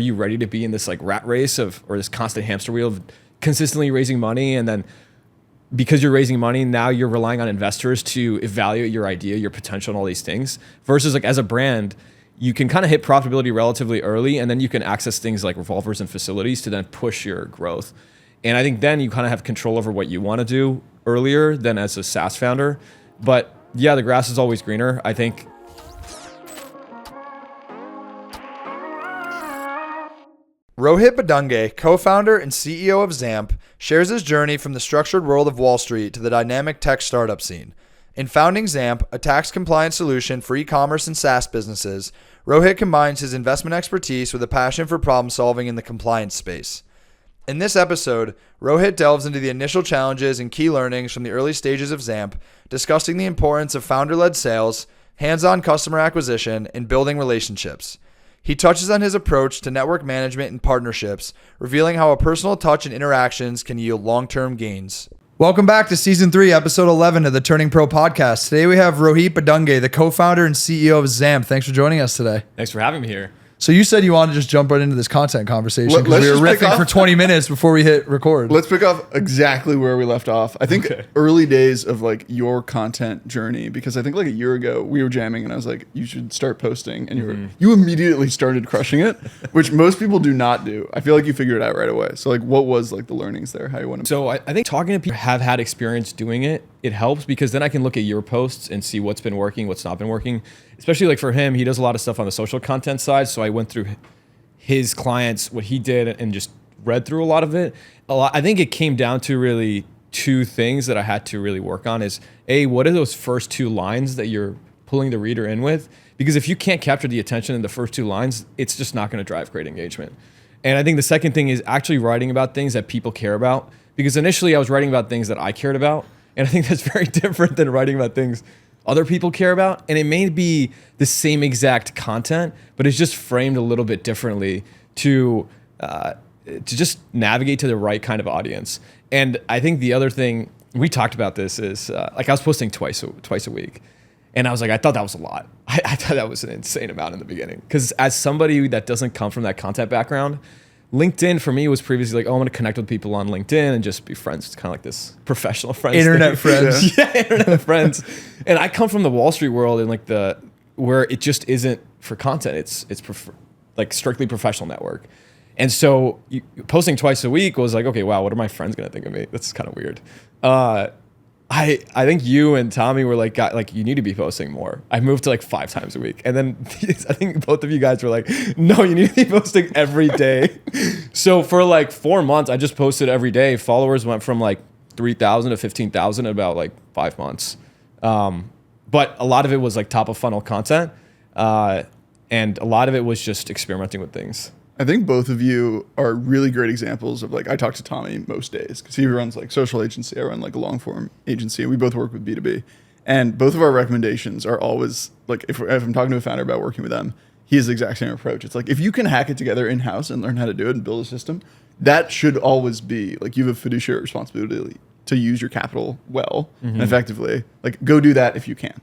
you ready to be in this like rat race or this constant hamster wheel of consistently raising money, and then because you're raising money, now you're relying on investors to evaluate your idea, your potential, and all these things. Versus like as a brand, you can kind of hit profitability relatively early, and then you can access things like revolvers and facilities to then push your growth. And I think then you kind of have control over what you want to do earlier than as a SaaS founder. But yeah, the grass is always greener. I think Rohit Bhadange, co-founder and CEO of Zamp, shares his journey from the structured world of Wall Street to the dynamic tech startup scene. In founding Zamp, a tax compliance solution for e-commerce and SaaS businesses, Rohit combines his investment expertise with a passion for problem solving in the compliance space. In this episode, Rohit delves into the initial challenges and key learnings from the early stages of Zamp, discussing the importance of founder-led sales, hands-on customer acquisition, and building relationships. He touches on his approach to network management and partnerships, revealing how a personal touch and interactions can yield long-term gains. Welcome back to Season 3, Episode 11 of the Turning Pro Podcast. Today we have Rohit Bhadange, the co-founder and CEO of Zamp. Thanks for joining us today. Thanks for having me here. So you said you wanted to just jump right into this content conversation because we were riffing for 20 minutes before we hit record. Let's pick up exactly where we left off. I think early days of like your content journey, because I think like a year ago we were jamming and I was like, you should start posting, and you immediately started crushing it, which most people do not do. I feel like you figured it out right away. So like, what was like the learnings there? How you want to? So I think talking to people who have had experience doing it, it helps because then I can look at your posts and see what's been working, what's not been working. Especially like for him, he does a lot of stuff on the social content side. So I went through his clients, what he did, and just read through a lot of it. I think it came down to really two things that I had to really work on is A, what are those first two lines that you're pulling the reader in with? Because if you can't capture the attention in the first two lines, it's just not going to drive great engagement. And I think the second thing is actually writing about things that people care about. Because initially I was writing about things that I cared about. And I think that's very different than writing about things other people care about. And it may be the same exact content, but it's just framed a little bit differently to just navigate to the right kind of audience. And I think the other thing, we talked about this, is like I was posting twice a week. And I was like, I thought that was a lot. I thought that was an insane amount in the beginning. Because as somebody that doesn't come from that content background, LinkedIn for me was previously like, oh, I'm going to connect with people on LinkedIn and just be friends. It's kind of like this professional friends. Internet friends. Yeah, internet friends. And I come from the Wall Street world and like where it just isn't for content. It's like strictly professional network. And so posting twice a week was like, okay, wow, what are my friends going to think of me? That's kind of weird. I think you and Tommy were like, you need to be posting more. I moved to like 5 times a week. And then I think both of you guys were like, no, you need to be posting every day. So for like 4 months, I just posted every day. Followers went from like 3,000 to 15,000 in about like 5 months. But a lot of it was like top of funnel content. And a lot of it was just experimenting with things. I think both of you are really great examples of like, I talk to Tommy most days because he runs like social agency. I run like a long form agency, and we both work with B2B. And both of our recommendations are always like, if I'm talking to a founder about working with them, he has the exact same approach. It's like, if you can hack it together in-house and learn how to do it and build a system, that should always be like, you have a fiduciary responsibility to use your capital well and effectively. Like, go do that if you can.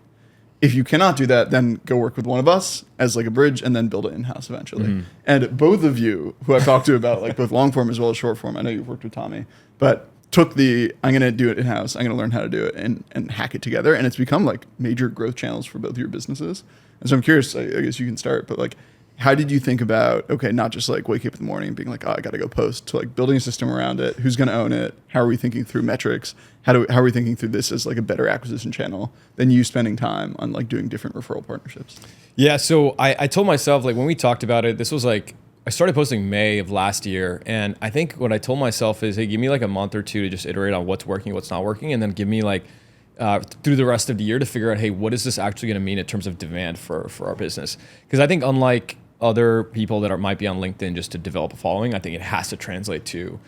If you cannot do that, then go work with one of us as like a bridge and then build it in-house eventually. And both of you who I've talked to about like both long form as well as short form, I know you've worked with Tommy, but took I'm going to do it in-house. I'm going to learn how to do it and hack it together. And it's become like major growth channels for both of your businesses. And so I'm curious, I guess you can start, but like, how did you think about, okay, not just like waking up in the morning and being like, oh, I got to go post, to like building a system around it? Who's going to own it? How are we thinking through metrics? How are we thinking through this as like a better acquisition channel than you spending time on like doing different referral partnerships? Yeah, so I told myself, like when we talked about it, this was like, I started posting May of last year. And I think what I told myself is, hey, give me like a month or two to just iterate on what's working, what's not working. And then give me like, through the rest of the year to figure out, hey, what is this actually going to mean in terms of demand for our business? Because I think unlike other people that might be on LinkedIn just to develop a following, I think it has to translate to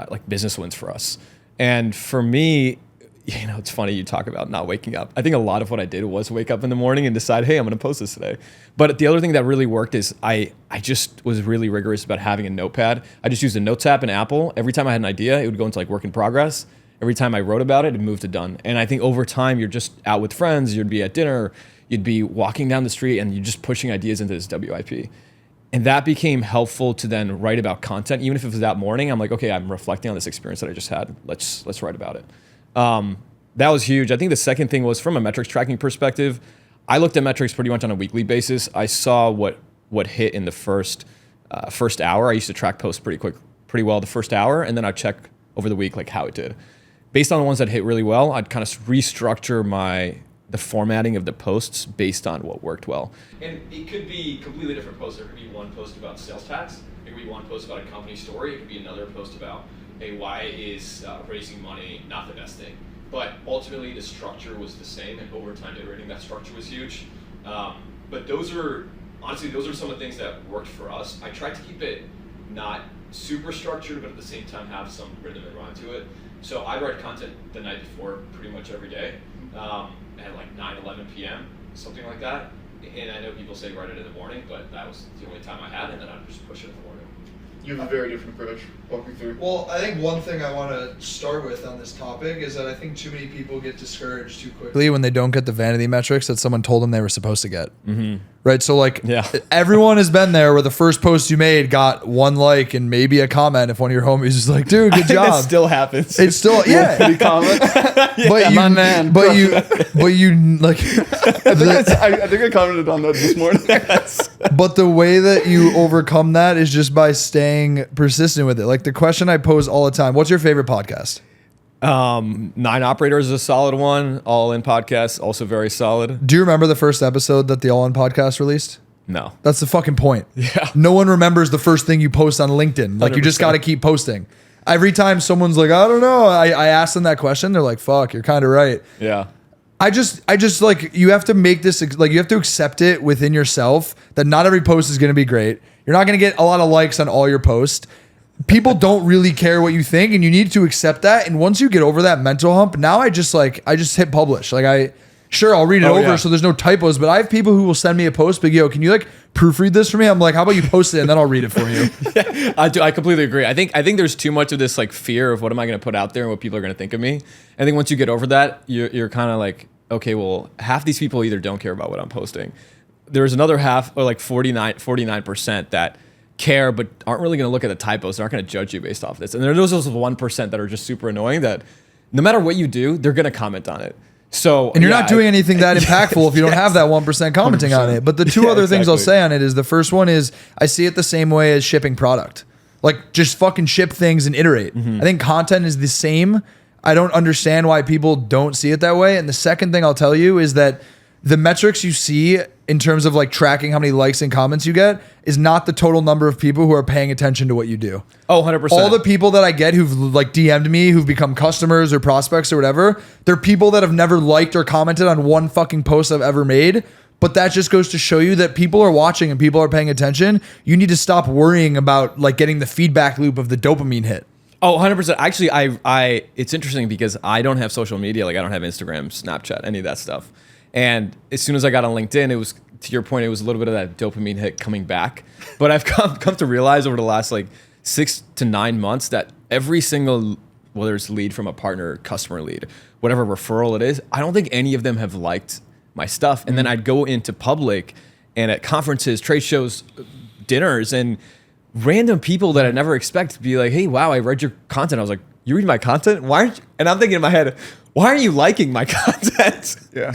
like business wins for us. And for me, you know, it's funny you talk about not waking up. I think a lot of what I did was wake up in the morning and decide, hey, I'm going to post this today. But the other thing that really worked is I just was really rigorous about having a notepad. I just used a Notes app in Apple. Every time I had an idea, it would go into like work in progress. Every time I wrote about it, it moved to done. And I think over time, you're just out with friends, you'd be at dinner, you'd be walking down the street and you're just pushing ideas into this WIP. And that became helpful to then write about content. Even if it was that morning, I'm like, okay, I'm reflecting on this experience that I just had. Let's write about it. That was huge. I think the second thing was from a metrics tracking perspective, I looked at metrics pretty much on a weekly basis. I saw what hit in the first hour. I used to track posts pretty well the first hour, and then I'd check over the week like how it did. Based on the ones that hit really well, I'd kind of restructure the formatting of the posts based on what worked well. And it could be completely different posts. There could be one post about sales tax. It could be one post about a company story. It could be another post about, hey, why is raising money not the best thing? But ultimately, the structure was the same, and over time, iterating that structure was huge. But those are some of the things that worked for us. I tried to keep it not super structured, but at the same time have some rhythm and rhyme to it. So I write content the night before pretty much every day. At like 9-11 p.m., something like that. And I know people say write it in the morning, but that was the only time I had, and then I'd just push it in the morning. You have a very different approach. Walk me through. Well, I think one thing I want to start with on this topic is that I think too many people get discouraged too quickly when they don't get the vanity metrics that someone told them they were supposed to get. Mm-hmm. Right? So like everyone has been there where the first post you made got 1 like and maybe a comment if one of your homies is like, dude, good job. That still happens. It's still, yeah. Any comment? But my man. But you like, I think I commented on that this morning. but the way that you overcome that is just by staying persistent with it. Like the question I pose all the time, what's your favorite podcast? 9 Operators is a solid one. All In Podcast, also very solid. Do you remember the first episode that the All In Podcast released? No. That's the fucking point. Yeah. No one remembers the first thing you post on LinkedIn. Like 100%. You just got to keep posting. Every time someone's like, I don't know, I ask them that question, they're like, fuck, you're kind of right. Yeah. I just like, you have to make this, like, you have to accept it within yourself that not every post is going to be great. You're not going to get a lot of likes on all your posts. People don't really care what you think, and you need to accept that. And once you get over that mental hump, now I just hit publish. Like I'll read it over so there's no typos, but I have people who will send me a post, but yo, can you like proofread this for me? I'm like, how about you post it and then I'll read it for you. Yeah, I completely agree. I think there's too much of this like fear of what am I going to put out there and what people are going to think of me. I think once you get over that, you're kind of like, okay, well, half these people either don't care about what I'm posting. There's another half, or like 49% that care but aren't really going to look at the typos. They're not going to judge you based off this. And there's those 1% that are just super annoying that no matter what you do, they're going to comment on it. So, and you're not doing anything that impactful if you don't have that 1% commenting 100%. On it. But the two other things I'll say on it is the first one is I see it the same way as shipping product. Like just fucking ship things and iterate. Mm-hmm. I think content is the same. I don't understand why people don't see it that way. And the second thing I'll tell you is that the metrics you see in terms of like tracking how many likes and comments you get is not the total number of people who are paying attention to what you do. Oh, 100%. All the people that I get who've like DM'd me, who've become customers or prospects or whatever, they're people that have never liked or commented on one fucking post I've ever made. But that just goes to show you that people are watching and people are paying attention. You need to stop worrying about like getting the feedback loop of the dopamine hit. Oh, 100%. Actually, I it's interesting because I don't have social media. Like I don't have Instagram, Snapchat, any of that stuff. And as soon as I got on LinkedIn, it was, to your point, it was a little bit of that dopamine hit coming back. But I've come to realize over the last like 6 to 9 months that every single, whether it's lead from a partner, customer lead, whatever referral it is, I don't think any of them have liked my stuff. And then I'd go into public and at conferences, trade shows, dinners, and random people that I never expect to be like, hey, wow, I read your content. I was like, you read my content? Why aren't you? And I'm thinking in my head, why aren't you liking my content? Yeah.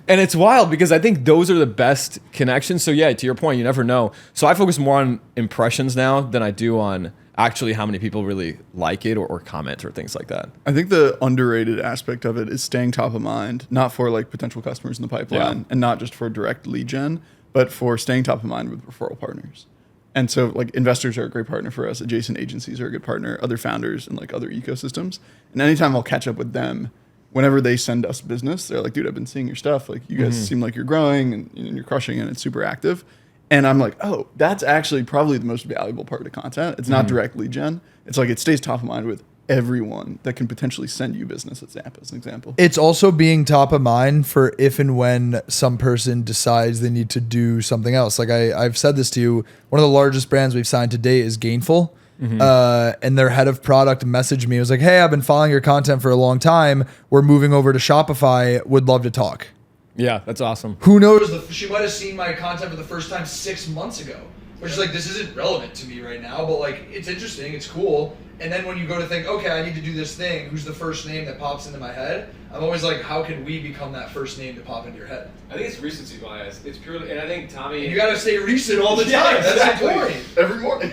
And it's wild because I think those are the best connections. So yeah, to your point, you never know. So I focus more on impressions now than I do on actually how many people really like it or comment or things like that. I think the underrated aspect of it is staying top of mind, not for like potential customers in the pipeline and not just for direct lead gen, but for staying top of mind with referral partners. And so like investors are a great partner for us. Adjacent agencies are a good partner, other founders and like other ecosystems. And anytime I'll catch up with them, whenever they send us business, they're like, dude, I've been seeing your stuff. Like you guys seem like you're growing and you're crushing and it's super active. And I'm like, oh, that's actually probably the most valuable part of the content. It's not direct lead gen. It's like it stays top of mind with everyone that can potentially send you business at Zamp as an example. It's also being top of mind for if and when some person decides they need to do something else. Like I've said this to you, one of the largest brands we've signed to date is Gainful. And their head of product messaged me. It was like, hey, I've been following your content for a long time. We're moving over to Shopify. Would love to talk. Yeah, that's awesome. Who knows? She might have seen my content for the first time 6 months ago. which is like, this isn't relevant to me right now, but like, it's interesting, it's cool. And then when you go to think, okay, I need to do this thing, who's the first name that pops into my head? I'm always like, how can we become that first name to pop into your head? I think it's recency bias. It's purely, and I think Tommy. And you gotta stay recent all the time. Yeah, That's exactly. the point. Every morning.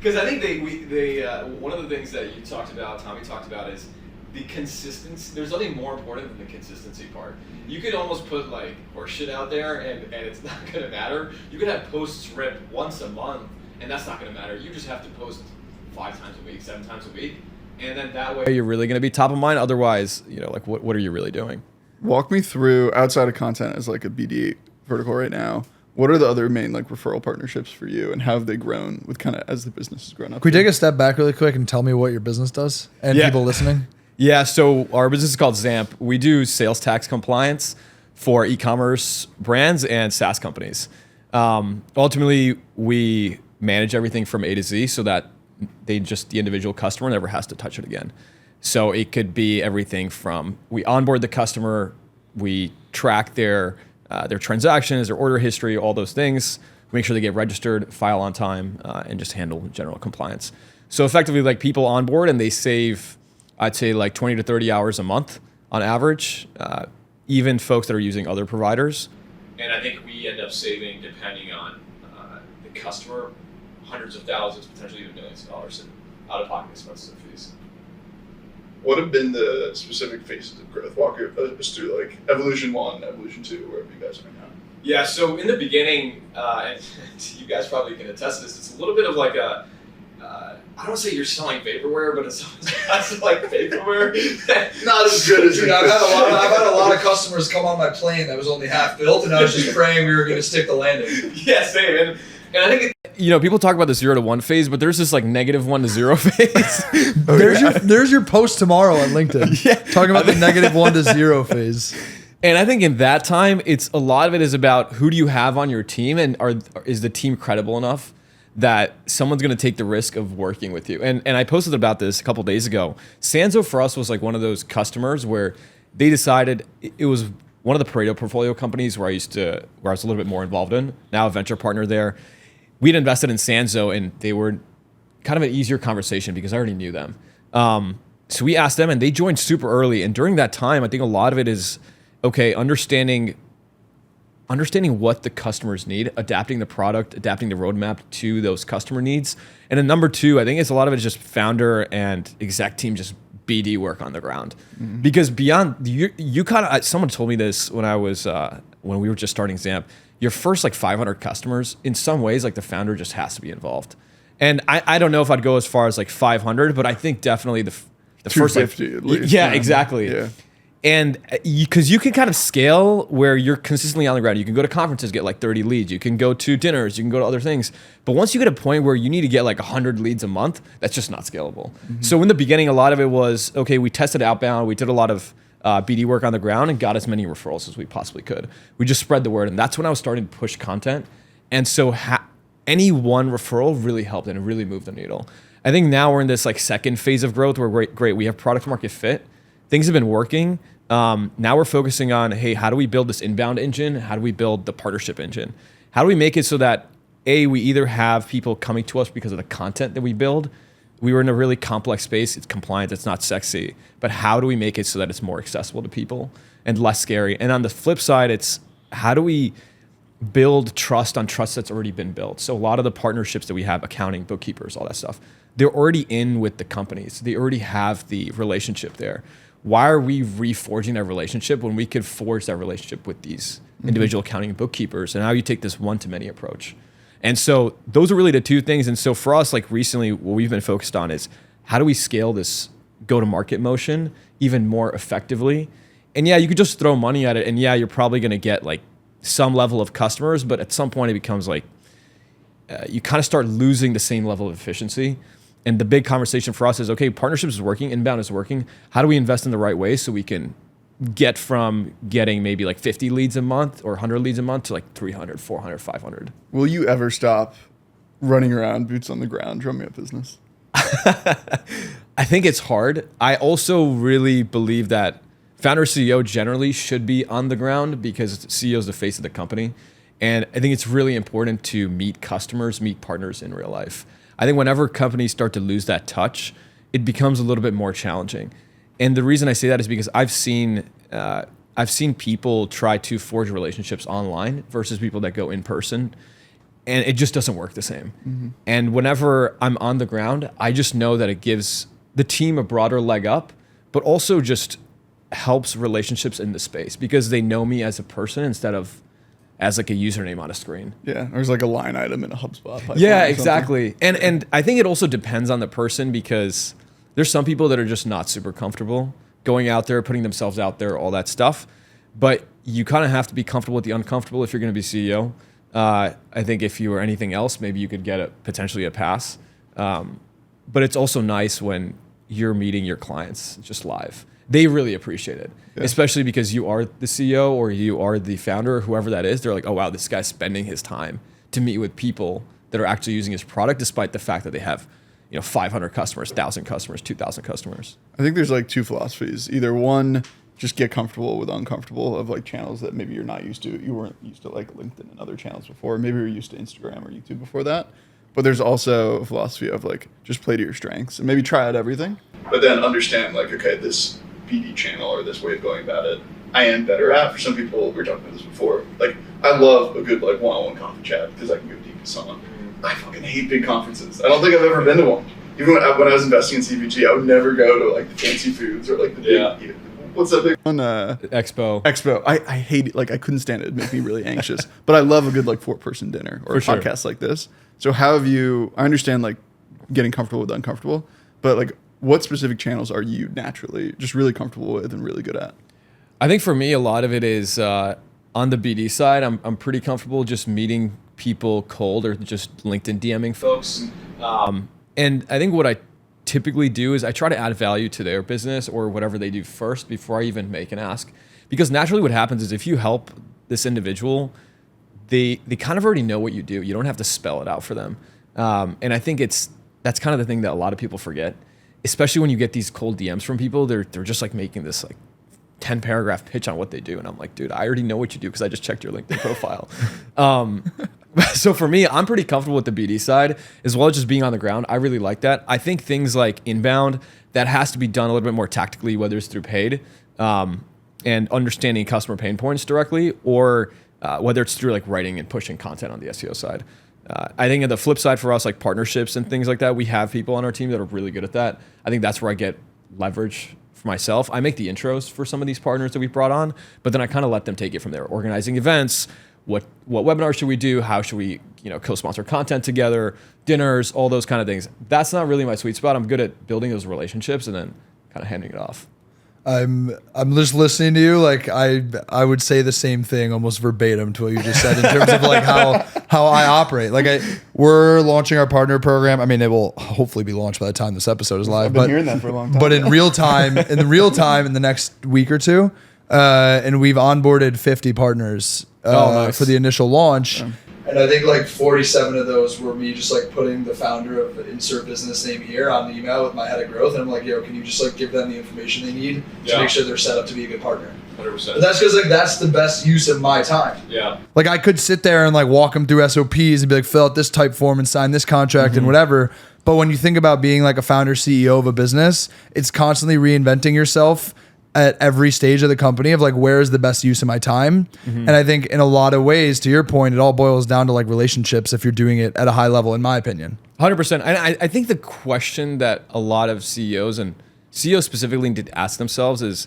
Because I think they one of the things that you talked about, Tommy talked about, is the consistency. There's nothing more important than the consistency part. You could almost put like horse shit out there and it's not gonna matter. You could have posts rip once a month and that's not gonna matter. You just have to post 5 times a week, 7 times a week, and then that way You're really going to be top of mind. Otherwise, like what are you really doing? Walk me through, outside of content as like a BD vertical right now, what are the other main like referral partnerships for you, and how have they grown with kind of as the business has grown up? Can we take a step back really quick and tell me what your business does and Yeah. people listening? Yeah, so our business is called Zamp. We do sales tax compliance for e-commerce brands and SaaS companies. Ultimately, we manage everything from A to Z so that the individual customer never has to touch it again. So it could be everything from we onboard the customer, we track their transactions, their order history, all those things, make sure they get registered, file on time, and just handle general compliance. So effectively, like people onboard and they save, I'd say like 20 to 30 hours a month on average, even folks that are using other providers. And I think we end up saving, depending on the customer, hundreds of thousands, potentially even millions of dollars in out-of-pocket expenses and fees. What have been the specific phases of growth? Walk us through like evolution 1, evolution 2, wherever you guys are now. Yeah, so in the beginning, and you guys probably can attest to this, it's a little bit of like a, I don't say you're selling vaporware, but it's like vaporware. Not as good as Dude, I've had a lot of customers come on my plane that was only half built, and I was just praying we were going to stick the landing. Yeah, same. And I think People talk about the 0 to 1 phase, but there's this like -1 to 0 phase. There's your post tomorrow on LinkedIn. Yeah. Talking about the -1 to 0 phase. And I think in that time, a lot of it is about who do you have on your team, and is the team credible enough that someone's going to take the risk of working with you. And I posted about this a couple days ago. Sanzo for us was like one of those customers where they decided it was one of the Pareto portfolio companies where I was a little bit more involved in. Now a venture partner there. We'd invested in Sanzo, and they were kind of an easier conversation because I already knew them. So we asked them, and they joined super early. And during that time, I think a lot of it is understanding what the customers need, adapting the product, adapting the roadmap to those customer needs. And then number 2, I think it's a lot of it is just founder and exec team just BD work on the ground. Mm-hmm. Because beyond you kind of, someone told me this when we were just starting Zamp. Your first like 500 customers, in some ways, like the founder just has to be involved. And I don't know if I'd go as far as like 500, but I think definitely the first like, 250 at least. Yeah, exactly. Yeah. And because you can kind of scale where you're consistently on the ground. You can go to conferences, get like 30 leads. You can go to dinners. You can go to other things. But once you get a point where you need to get like 100 leads a month, that's just not scalable. Mm-hmm. So in the beginning, a lot of it was, okay, we tested outbound. We did a lot of BD work on the ground and got as many referrals as we possibly could. We just spread the word. And that's when I was starting to push content. And so any one referral really helped and it really moved the needle. I think now we're in this like second phase of growth where great. We have product market fit. Things have been working. Now we're focusing on, hey, how do we build this inbound engine? How do we build the partnership engine? How do we make it so that, A, we either have people coming to us because of the content that we build. We were in a really complex space. It's compliant. It's not sexy. But how do we make it so that it's more accessible to people and less scary? And on the flip side, it's how do we build trust on trust that's already been built? So a lot of the partnerships that we have, accounting, bookkeepers, all that stuff, they're already in with the companies. They already have the relationship there. Why are we reforging that relationship when we could forge that relationship with these individual accounting and bookkeepers? And how you take this one-to-many approach. And so those are really the 2 things. And so for us, like recently, what we've been focused on is how do we scale this go-to-market motion even more effectively? And yeah, you could just throw money at it. And yeah, you're probably going to get like some level of customers, but at some point it becomes like you kind of start losing the same level of efficiency. And the big conversation for us is, okay, partnerships is working, inbound is working. How do we invest in the right way so we can get from getting maybe like 50 leads a month or 100 leads a month to like 300, 400, 500? Will you ever stop running around, boots on the ground, drumming up business? I think it's hard. I also really believe that founder CEO generally should be on the ground because CEO is the face of the company. And I think it's really important to meet customers, meet partners in real life. I think whenever companies start to lose that touch, it becomes a little bit more challenging. And the reason I say that is because I've seen people try to forge relationships online versus people that go in person, and it just doesn't work the same. Mm-hmm. And whenever I'm on the ground, I just know that it gives the team a broader leg up, but also just helps relationships in the space because they know me as a person instead of as like a username on a screen. Yeah, there's like a line item in a HubSpot pipeline. Yeah, exactly. And I think it also depends on the person because there's some people that are just not super comfortable going out there, putting themselves out there, all that stuff. But you kind of have to be comfortable with the uncomfortable if you're going to be CEO. I think if you were anything else, maybe you could get potentially a pass. But it's also nice when you're meeting your clients just live. They really appreciate it, especially because you are the CEO or you are the founder or whoever that is. They're like, oh, wow, this guy's spending his time to meet with people that are actually using his product, despite the fact that they have 500 customers, 1,000 customers, 2,000 customers. I think there's like two philosophies. Either one, just get comfortable with uncomfortable of like channels that maybe you're not used to. You weren't used to like LinkedIn and other channels before. Maybe you're used to Instagram or YouTube before that. But there's also a philosophy of like, just play to your strengths and maybe try out everything. But then understand like, okay, this BD channel or this way of going about it, I am better at. For some people, we were talking about this before. Like, I love a good like one-on-one coffee chat because I can go deep with someone. I fucking hate big conferences. I don't think I've ever been to one. Even when I was investing in CPG, I would never go to like the fancy foods or like the big, what's that big one? Expo. I hate it. Like I couldn't stand it. It'd make me really anxious. But I love a good like 4-person dinner or a podcast like this. So how have you, I understand like getting comfortable with uncomfortable, but like what specific channels are you naturally just really comfortable with and really good at? I think for me, a lot of it is on the BD side. I'm pretty comfortable just meeting people cold or just LinkedIn DMing folks. And I think what I typically do is I try to add value to their business or whatever they do first before I even make an ask. Because naturally what happens is if you help this individual, they kind of already know what you do. You don't have to spell it out for them. And I think that's kind of the thing that a lot of people forget, especially when you get these cold DMs from people. They're just like making this like 10 paragraph pitch on what they do. And I'm like, dude, I already know what you do because I just checked your LinkedIn profile. So for me, I'm pretty comfortable with the BD side as well as just being on the ground. I really like that. I think things like inbound, that has to be done a little bit more tactically, whether it's through paid and understanding customer pain points directly, or whether it's through like writing and pushing content on the SEO side. I think on the flip side for us, like partnerships and things like that, we have people on our team that are really good at that. I think that's where I get leverage for myself. I make the intros for some of these partners that we brought on, but then I kind of let them take it from there. Organizing events, what webinars should we do? How should we, co-sponsor content together, dinners, all those kind of things. That's not really my sweet spot. I'm good at building those relationships and then kind of handing it off. I'm just listening to you. Like I would say the same thing almost verbatim to what you just said in terms of like how I operate. Like we're launching our partner program. I mean, it will hopefully be launched by the time this episode is live. I've been hearing that for a long time. But in real time, in the next week or two, and we've onboarded 50 partners nice. for the initial launch. Yeah. And I think like 47 of those were me just like putting the founder of insert business name here on the email with my head of growth. And I'm like, yo, can you just like give them the information they need to make sure they're set up to be a good partner? 100%. But that's because like that's the best use of my time. Yeah. Like I could sit there and like walk them through SOPs and be like, fill out this type form and sign this contract and whatever. But when you think about being like a founder CEO of a business, it's constantly reinventing yourself at every stage of the company of like, where is the best use of my time? And I think in a lot of ways, to your point, it all boils down to like relationships if you're doing it at a high level, in my opinion. 100%. And I think the question that a lot of CEOs and CEOs specifically need to ask themselves is,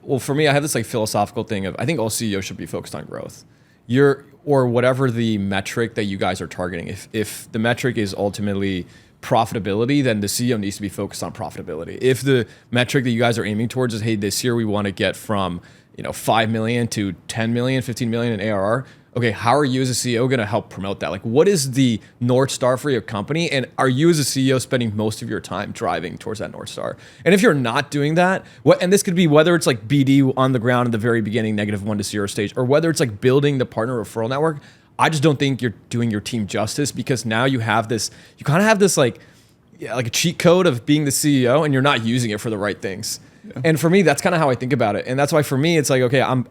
well, for me, I have this like philosophical thing of, I think all CEOs should be focused on growth. Or whatever the metric that you guys are targeting. If the metric is ultimately profitability, then the CEO needs to be focused on profitability. If the metric that you guys are aiming towards is, hey, this year we want to get from 5 million to 10 million, 15 million in ARR. Okay, how are you as a CEO going to help promote that? Like, what is the North Star for your company? And are you as a CEO spending most of your time driving towards that North Star? And if you're not doing that, and this could be whether it's like BD on the ground at the very beginning, -1 to 0 stage, or whether it's like building the partner referral network, I just don't think you're doing your team justice, because now you kind of have this like a cheat code of being the CEO, and you're not using it for the right things. Yeah. And for me, that's kind of how I think about it. And that's why for me, it's like, okay, I'm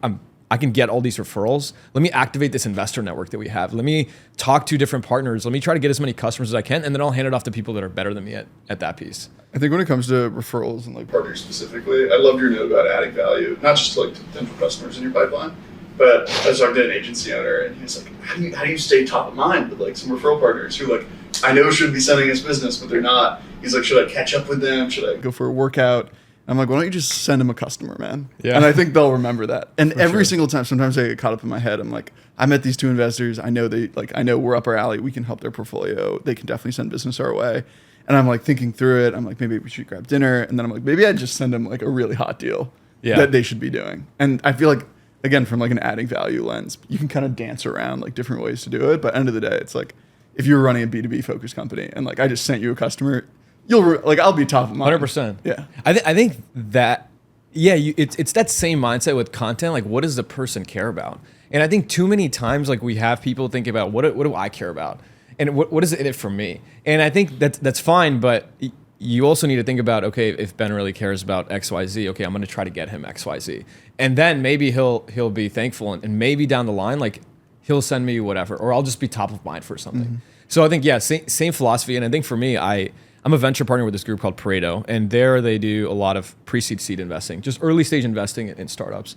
I can get all these referrals. Let me activate this investor network that we have. Let me talk to different partners. Let me try to get as many customers as I can, and then I'll hand it off to people that are better than me at that piece. I think when it comes to referrals and like partners specifically, I loved your note about adding value, not just to like potential customers in your pipeline, but I was talking to an agency owner and he was like, how do you stay top of mind with like some referral partners who like, I know should be sending us business, but they're not. He's like, should I catch up with them? Should I go for a workout? I'm like, why don't you just send them a customer, man? Yeah. And I think they'll remember that. And For every sure. single time, sometimes I get caught up in my head. I'm like, I met these 2 investors. I know I know we're up our alley. We can help their portfolio. They can definitely send business our way. And I'm like thinking through it. I'm like, maybe we should grab dinner. And then I'm like, maybe I'd just send them like a really hot deal that they should be doing. And I feel like, again, from like an adding value lens, you can kind of dance around like different ways to do it. But end of the day, it's like, if you're running a B2B focused company and like I just sent you a customer, I'll be top of mind. 100%. Yeah. I think that, it's that same mindset with content. Like, what does the person care about? And I think too many times, like we have people think about what do I care about? And what is it in it for me? And I think that's fine, but you also need to think about, okay, if Ben really cares about XYZ, okay, I'm going to try to get him XYZ. And then maybe he'll be thankful and maybe down the line, like he'll send me whatever, or I'll just be top of mind for something. Mm-hmm. So I think, same philosophy. And I think for me, I'm a venture partner with this group called Pareto, and there they do a lot of pre-seed seed investing, just early stage investing in startups.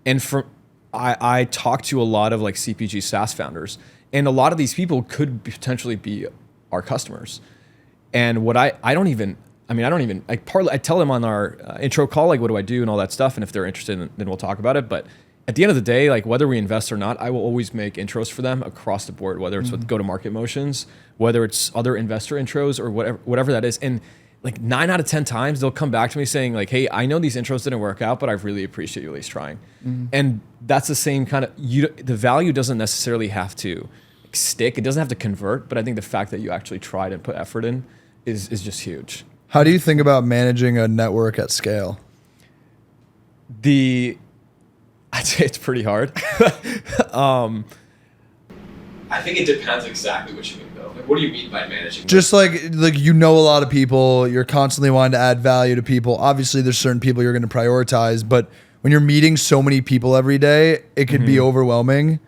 And I talk to a lot of like CPG SaaS founders, and a lot of these people could potentially be our customers. And what I tell them on our intro call, like, what do I do and all that stuff. And if they're interested, then we'll talk about it. But at the end of the day, like whether we invest or not, I will always make intros for them across the board, whether it's with go-to-market motions, whether it's other investor intros or whatever that is. And like 9 out of 10 times, they'll come back to me saying like, hey, I know these intros didn't work out, but I really appreciate you at least trying. And that's the same kind of, the value doesn't necessarily have to stick. It doesn't have to convert, but I think the fact that you actually tried and put effort in is just huge. How do you think about managing a network at scale? I'd say it's pretty hard. I think it depends exactly what you mean, though. Like, what do you mean by managing? Just like you know a lot of people, you're constantly wanting to add value to people. Obviously, there's certain people you're going to prioritize, but when you're meeting so many people every day, it could be overwhelming.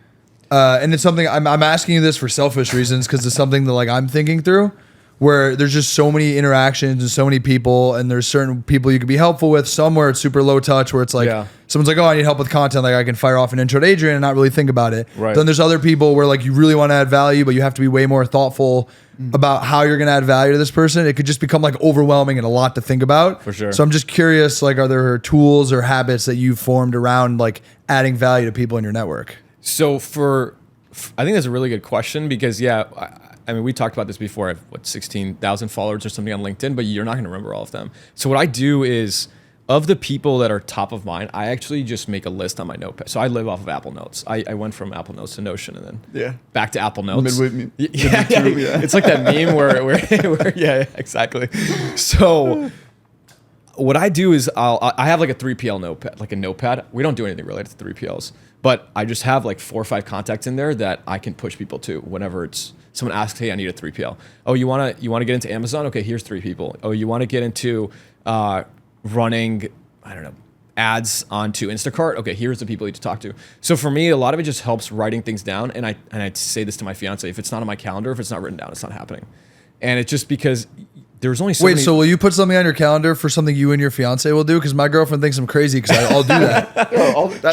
And it's something I'm asking you this for selfish reasons because it's something that like I'm thinking through. Where there's just so many interactions and so many people, and there's certain people you could be helpful with. Somewhere it's super low touch, where it's like someone's like, "Oh, I need help with content." Like I can fire off an intro to Adrian and not really think about it. Right. Then there's other people where like you really want to add value, but you have to be way more thoughtful about how you're going to add value to this person. It could just become like overwhelming and a lot to think about. For sure. So I'm just curious, like, are there tools or habits that you've formed around like adding value to people in your network? So I think that's a really good question because I mean, we talked about this before. I have 16,000 followers or something on LinkedIn, but you're not going to remember all of them. So what I do is, of the people that are top of mind, I actually just make a list on my notepad. So I live off of Apple Notes. I went from Apple Notes to Notion and then back to Apple Notes. It's like that meme where exactly. So what I do is I have like a 3PL notepad, like a notepad. We don't do anything related to 3PLs, but I just have like 4 or 5 contacts in there that I can push people to whenever someone asks, hey, I need a 3PL. Oh, you wanna get into Amazon? Okay, here's 3 people. Oh, you wanna get into running, I don't know, ads onto Instacart? Okay, here's the people you need to talk to. So for me, a lot of it just helps writing things down. And I say this to my fiance, if it's not on my calendar, if it's not written down, it's not happening. And it's just because there's only so many. So will you put something on your calendar for something you and your fiance will do? Because my girlfriend thinks I'm crazy because I'll do that.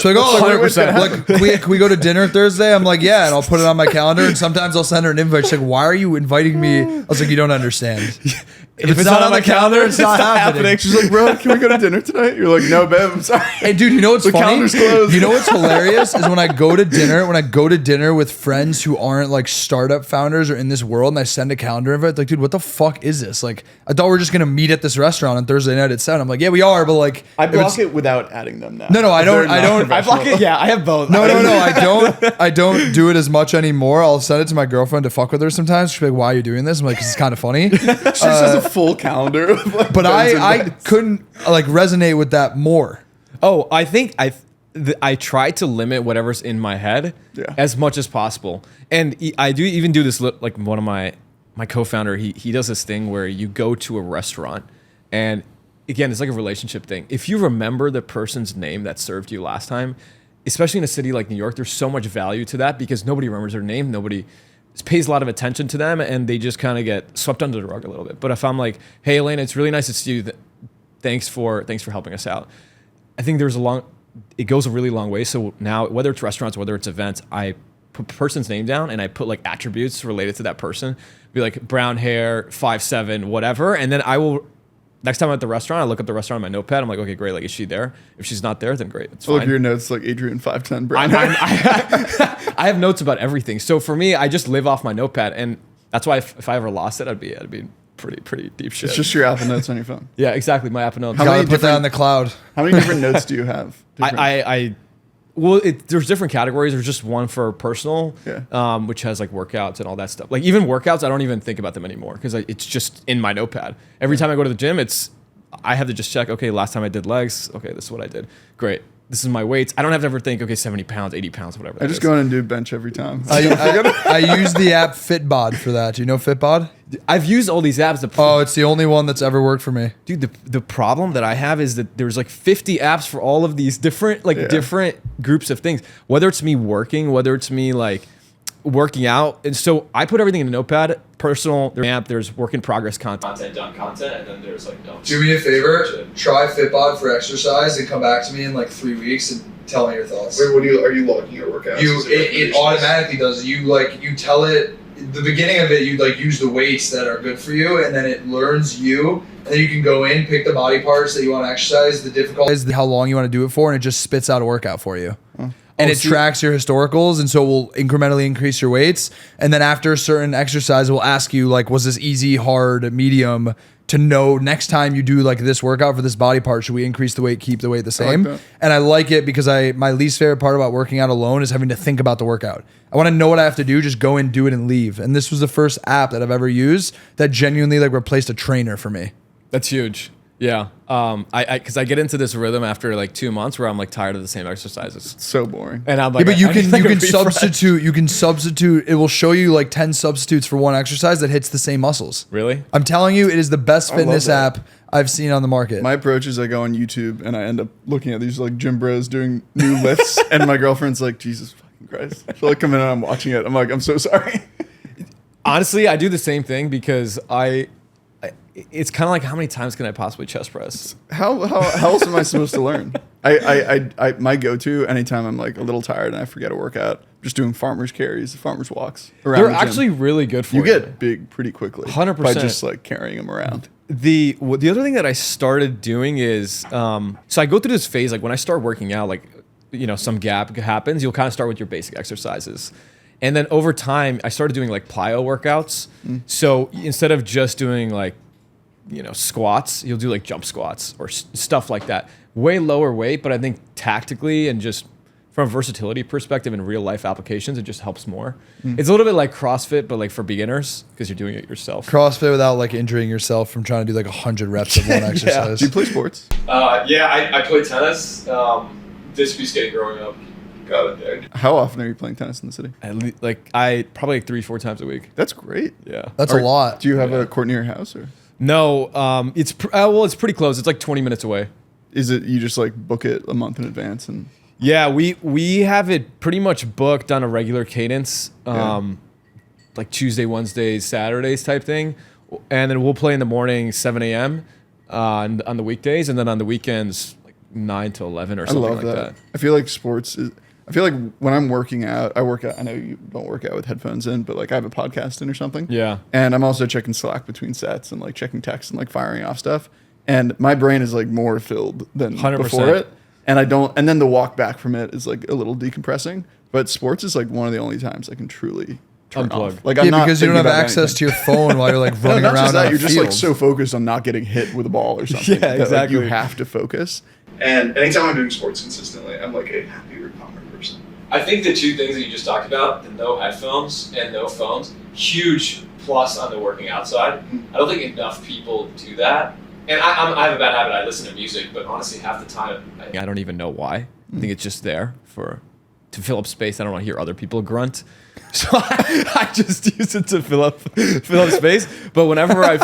She's like, 100%. Like, can we go to dinner Thursday? I'm like, yeah, and I'll put it on my calendar. And sometimes I'll send her an invite. She's like, why are you inviting me? I was like, you don't understand. If it's not on the calendar, it's not happening. She's like, bro, can we go to dinner tonight? You're like, no, babe, I'm sorry. Hey, dude, you know what's funny? Calendar's closed. You know what's hilarious is when I go to dinner with friends who aren't like startup founders or in this world, and I send a calendar invite, like, dude, what the fuck is this? Like, I thought we were just gonna meet at this restaurant on Thursday night at 7. I'm like, yeah, we are, but like, I block it without adding them now. No, I don't. I block it. Yeah, I have both. No, I don't do it as much anymore. I'll send it to my girlfriend to fuck with her sometimes. She'll be like, why are you doing this? I'm like, 'cause it's kind of funny. She just has a full calendar. But I couldn't like resonate with that more. Oh, I think I try to limit whatever's in my head as much as possible. And I do even do this, like one of my co-founder, he does this thing where you go to a restaurant and again, it's like a relationship thing. If you remember the person's name that served you last time, especially in a city like New York, there's so much value to that because nobody remembers their name. Nobody pays a lot of attention to them, and they just kind of get swept under the rug a little bit. But if I'm like, hey, Elena, it's really nice to see you. Thanks for helping us out. I think it goes a really long way. So now, whether it's restaurants, whether it's events, I put person's name down and I put like attributes related to that person. Be like brown hair, 5'7", whatever. And then I will, next time I'm at the restaurant, I look up the restaurant on my notepad. I'm like, okay, great. Like, is she there? If she's not there, then great. It's fine. Look at your notes, like Adrian 5'10", brown hair. I have notes about everything. So for me, I just live off my notepad. And that's why if I ever lost it, I'd be pretty deep shit. It's just your Apple Notes on your phone. Yeah, exactly. My Apple Notes. How Gotta many put that different- on the cloud. How many different notes do you have? Well, there's different categories. There's just one for personal, which has like workouts and all that stuff. Like even workouts, I don't even think about them anymore because it's just in my notepad. Every time I go to the gym, I have to just check, okay, last time I did legs, okay, this is what I did. Great. This is my weights. I don't have to ever think, okay, 70 pounds, 80 pounds, whatever. I just go in and do bench every time. I use the app Fitbod for that. Do you know Fitbod? I've used all these apps. Oh, it's the only one that's ever worked for me. Dude, the problem that I have is that there's like 50 apps for all of these different different groups of things. Whether it's me working, whether it's me like working out. And so I put everything in a notepad, personal, there's app, there's work in progress content, done content, and then there's like notes. Do me a favor, try Fitbod for exercise and come back to me in like 3 weeks and tell me your thoughts. Wait, are you logging your workouts? It automatically does. You tell it, the beginning of it, you like use the weights that are good for you, and then it learns you, and then you can go in, pick the body parts that you want to exercise, the difficulty, how long you want to do it for, and it just spits out a workout for you. And it tracks your historicals, and so it will incrementally increase your weights. And then after a certain exercise, it will ask you, like, was this easy, hard, medium, to know next time you do like this workout for this body part, should we increase the weight, keep the weight the same? And I like it because my least favorite part about working out alone is having to think about the workout. I want to know what I have to do, just go in, do it, and leave. And this was the first app that I've ever used that genuinely like replaced a trainer for me. That's huge. Yeah. Because I get into this rhythm after like 2 months where I'm like tired of the same exercises. So boring. And I'm like, but you can substitute. It will show you like 10 substitutes for one exercise that hits the same muscles. Really? I'm telling you, it is the best fitness that. app I've seen on the market. My approach is I go on YouTube and I end up looking at these like gym bros doing new lifts, and my girlfriend's like, Jesus fucking Christ. So like come in and I'm watching it. I'm like, I'm so sorry. Honestly, I do the same thing because it's kind of like, how many times can I possibly chest press? How else am I supposed to learn? I my go-to anytime I'm like a little tired and I forget a workout, just doing farmers carries, farmers walks around. They're the gym. actually really good for you. You get big pretty quickly. 100%. By just like carrying them around. The other thing that I started doing is, so I go through this phase, like when I start working out, like, you know, some gap happens, you'll kind of start with your basic exercises. And then over time, I started doing like plyo workouts. So instead of just doing like, you know, squats, you'll do like jump squats or stuff like that. Way lower weight, but I think tactically and just from a versatility perspective and real life applications, it just helps more. It's a little bit like CrossFit, but like for beginners because you're doing it yourself. CrossFit without like injuring yourself from trying to do like 100 reps of one exercise. Do you play sports? I played tennis. Did speed skating growing up. Got it. How often are you playing tennis in the city? I probably like 3-4 times a week. That's great. Yeah. That's a lot. Do you have a court near your house or? No, it's pretty close. It's like 20 minutes away. Is it you just like book it a month in advance and? Yeah, we have it pretty much booked on a regular cadence, like Tuesday, Wednesdays, Saturdays type thing, and then we'll play in the morning 7 a.m. On the weekdays, and then on the weekends like 9 to 11 or something like that. I feel like sports is. I feel like when I'm working out, I work out. I know you don't work out with headphones in, but like I have a podcast in or something. Yeah. And I'm also checking Slack between sets and like checking text and like firing off stuff. And my brain is like more filled than 100%. Before it. And I don't. And then the walk back from it is like a little decompressing. But sports is like one of the only times I can truly turn unplug. Off. Like I'm not because you don't have access to your phone while you're like running not around. Just that, on you're a just field. like so focused on not getting hit with a ball or something. Yeah, exactly. That, like, you have to focus. And anytime I'm doing sports consistently, I'm like a happier, calmer person. I think the two things that you just talked about, the no headphones and no phones, huge plus on the working outside. I don't think enough people do that. And I have a bad habit. I listen to music, but honestly, half the time, I don't even know why. I think it's just there to fill up space. I don't want to hear other people grunt, so I just use it to fill up space. But whenever I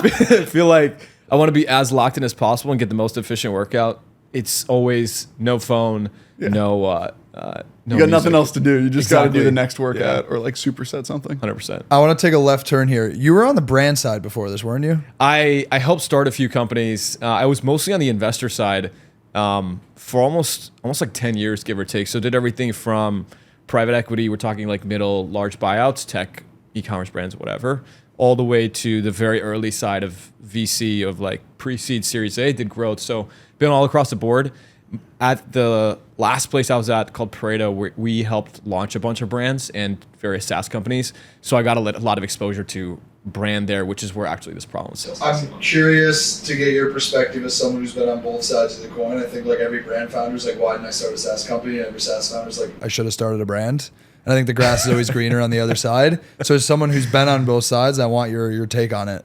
feel like I want to be as locked in as possible and get the most efficient workout, it's always no phone, no You got nothing else to do. You just got to do the Exactly. next workout or like superset something. 100%. I want to take a left turn here. You were on the brand side before this, weren't you? I helped start a few companies. I was mostly on the investor side for almost like 10 years, give or take. So did everything from private equity, we're talking like middle, large buyouts, tech, e-commerce brands, whatever, all the way to the very early side of VC of like pre-seed Series A, did growth. So been all across the board. At the last place I was at called Pareto, we helped launch a bunch of brands and various SaaS companies. So I got a lot of exposure to brand there, which is where actually this problem is. I'm curious to get your perspective as someone who's been on both sides of the coin. I think like every brand founder is like, why didn't I start a SaaS company? And every SaaS founder is like, I should have started a brand. And I think the grass is always greener on the other side. So as someone who's been on both sides, I want your take on it.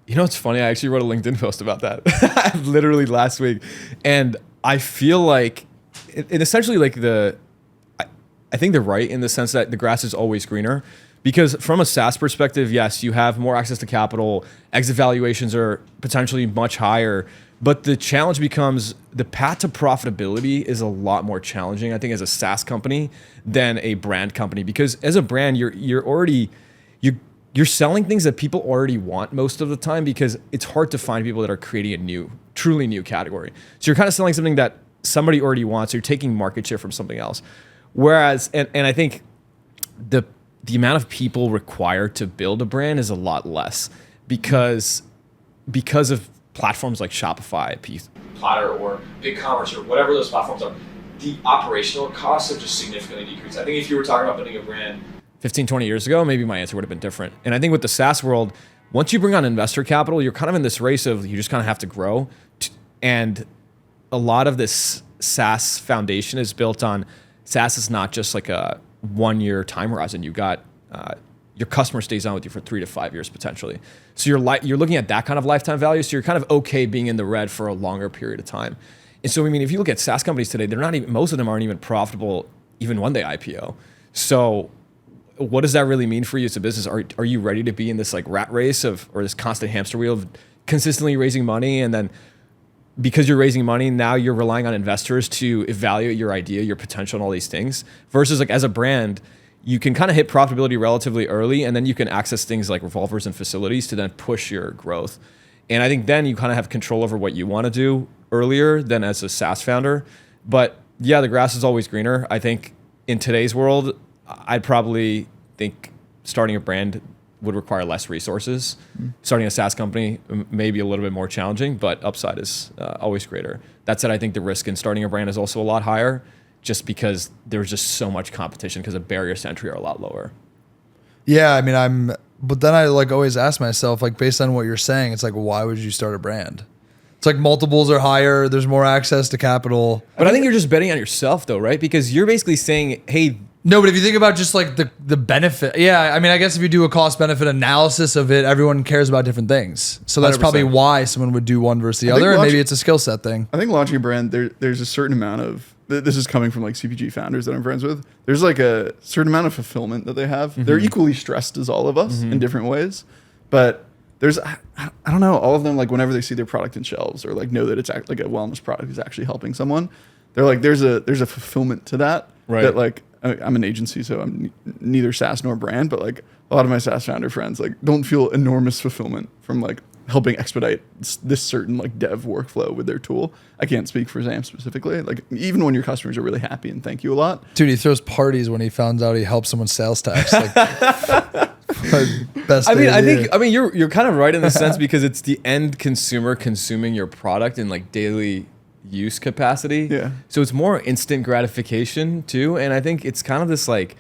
You know, it's funny. I actually wrote a LinkedIn post about that literally last week. And I feel like it essentially like I think they're right in the sense that the grass is always greener, because from a SaaS perspective, yes, you have more access to capital, exit valuations are potentially much higher, but the challenge becomes the path to profitability is a lot more challenging, I think, as a SaaS company than a brand company, because as a brand, you're selling things that people already want most of the time, because it's hard to find people that are creating a truly new category. So you're kind of selling something that somebody already wants. So you're taking market share from something else. Whereas, and I think the amount of people required to build a brand is a lot less because of platforms like Shopify, Platter or BigCommerce or whatever those platforms are. The operational costs have just significantly decreased. I think if you were talking about building a brand 15, 20 years ago, maybe my answer would have been different. And I think with the SaaS world, once you bring on investor capital, you're kind of in this race of you just kind of have to grow. And a lot of this SaaS foundation is built on, SaaS is not just like a 1 year time horizon. You got your customer stays on with you for 3 to 5 years potentially. So you're looking at that kind of lifetime value. So you're kind of okay being in the red for a longer period of time. And so, I mean, if you look at SaaS companies today, most of them aren't even profitable even when they IPO. So what does that really mean for you as a business? Are you ready to be in this like rat race or this constant hamster wheel of consistently raising money, and then because you're raising money, now you're relying on investors to evaluate your idea, your potential, and all these things, versus like as a brand, you can kind of hit profitability relatively early, and then you can access things like revolvers and facilities to then push your growth. And I think then you kind of have control over what you want to do earlier than as a SaaS founder. But yeah, the grass is always greener. I think in today's world, I'd probably think starting a brand would require less resources. Starting a SaaS company may be a little bit more challenging, but upside is always greater. That said, I think the risk in starting a brand is also a lot higher, just because there's just so much competition, because the barriers to entry are a lot lower. Yeah, I mean, but then I like always ask myself, like based on what you're saying, it's like, why would you start a brand? It's like multiples are higher, there's more access to capital. But I think you're just betting on yourself though, right? Because you're basically saying, hey, no, but if you think about just like the benefit, yeah, I mean, I guess if you do a cost benefit analysis of it, everyone cares about different things. So that's 100%. probably why someone would do one versus the I think other, and maybe it's a skill set thing. I think launching a brand, there's a certain amount of, this is coming from like CPG founders that I'm friends with. There's like a certain amount of fulfillment that they have. Mm-hmm. They're equally stressed as all of us in different ways, but there's, I don't know, all of them, like whenever they see their product in shelves or like know that it's like a wellness product is actually helping someone, they're like, there's a fulfillment to that. Right. That like, I'm an agency, so I'm neither SaaS nor brand, but like a lot of my SaaS founder friends like don't feel enormous fulfillment from like helping expedite this certain like dev workflow with their tool. I can't speak for Zamp specifically. Like even when your customers are really happy and thank you a lot. Dude, he throws parties when he finds out he helped someone sales tax. Like, best. I mean, you're kind of right in the sense, because it's the end consumer consuming your product in like daily use capacity. Yeah. So it's more instant gratification too. And I think it's kind of this like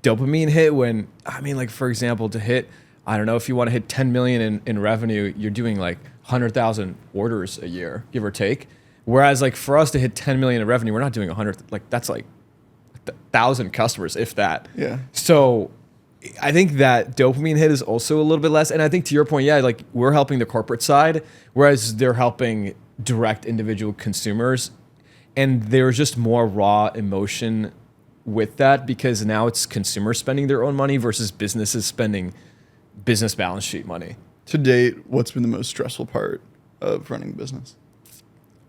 dopamine hit when, I mean, like for example, to hit, I don't know, if you want to hit 10 million in revenue, you're doing like 100,000 orders a year, give or take. Whereas like for us to hit 10 million in revenue, we're not doing 100, like that's like 1,000 customers, if that. Yeah. So I think that dopamine hit is also a little bit less. And I think to your point, yeah, like we're helping the corporate side, whereas they're helping direct individual consumers. And there's just more raw emotion with that, because now it's consumers spending their own money versus businesses spending business balance sheet money. To date, what's been the most stressful part of running a business?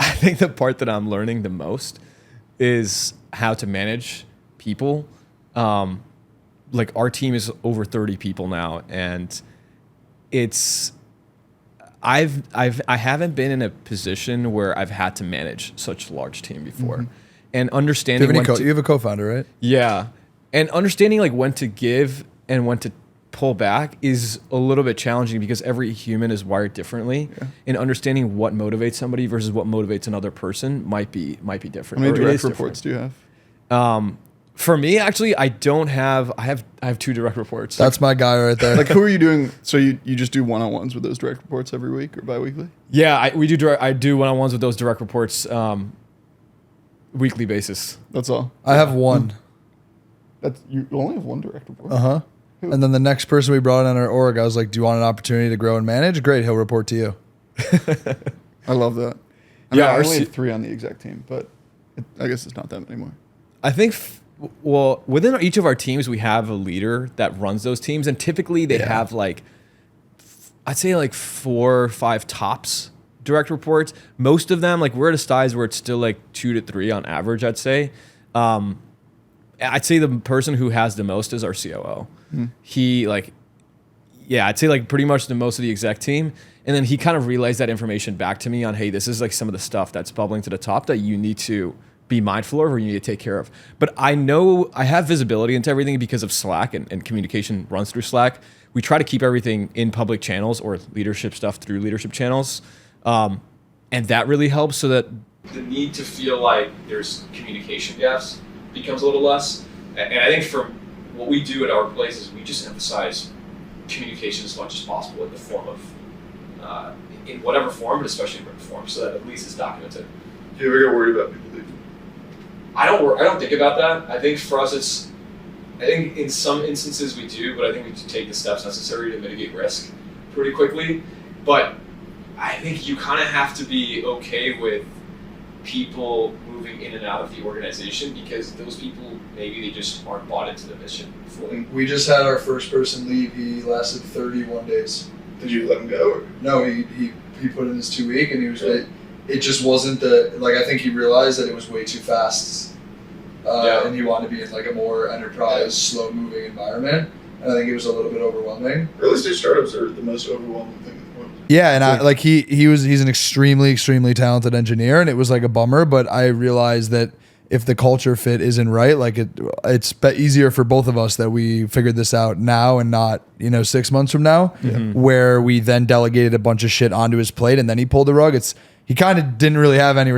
I think the part that I'm learning the most is how to manage people. Like our team is over 30 people now, and I haven't been in a position where I've had to manage such a large team before, and understanding you have a co-founder, right? yeah, and understanding like when to give and when to pull back is a little bit challenging because every human is wired differently, and understanding what motivates somebody versus what motivates another person might be different. How many direct reports do you have? For me, actually, I have 2 direct reports. That's my guy right there. Like, who are you doing? So you just do one-on-ones with those direct reports every week or bi-weekly? Yeah, I do one-on-ones with those direct reports weekly basis. That's all. I have one. You only have one direct report. Uh-huh. And then the next person we brought in our org, I was like, do you want an opportunity to grow and manage? Great, he'll report to you. I love that. I only have 3 on the exec team, but I guess it's not that many more. I think, well, within each of our teams, we have a leader that runs those teams, and typically they have like, I'd say like 4 or 5 tops direct reports. Most of them, like we're at a size where it's still like 2 to 3 on average, I'd say. I'd say the person who has the most is our COO. He I'd say like pretty much the most of the exec team. And then he kind of relays that information back to me on, hey, this is like some of the stuff that's bubbling to the top that you need to be mindful of or you need to take care of. But I know I have visibility into everything because of Slack and communication runs through Slack. We try to keep everything in public channels or leadership stuff through leadership channels. And that really helps so that the need to feel like there's communication gaps becomes a little less. And I think for what we do at our places, we just emphasize communication as much as possible in the form of, in whatever form, but especially in written form, so that at least it's documented. Do you ever get worried about people leaving? I don't think about that. I think for us, I think in some instances we do, but I think we do take the steps necessary to mitigate risk pretty quickly. But I think you kind of have to be okay with people moving in and out of the organization because those people, maybe they just aren't bought into the mission fully. We just had our first person leave. He lasted 31 days. Did you let him go? Or? No, he put in his 2 week, and he was it just wasn't I think he realized that it was way too fast, and he wanted to be in like a more enterprise, slow moving environment, and I think it was a little bit overwhelming. Early stage startups are the most overwhelming thing in the world. Yeah, and he's an extremely talented engineer, and it was like a bummer, but I realized that if the culture fit isn't right, like it's easier for both of us that we figured this out now and not 6 months from now, where we then delegated a bunch of shit onto his plate and then he pulled the rug. He kind of didn't really have any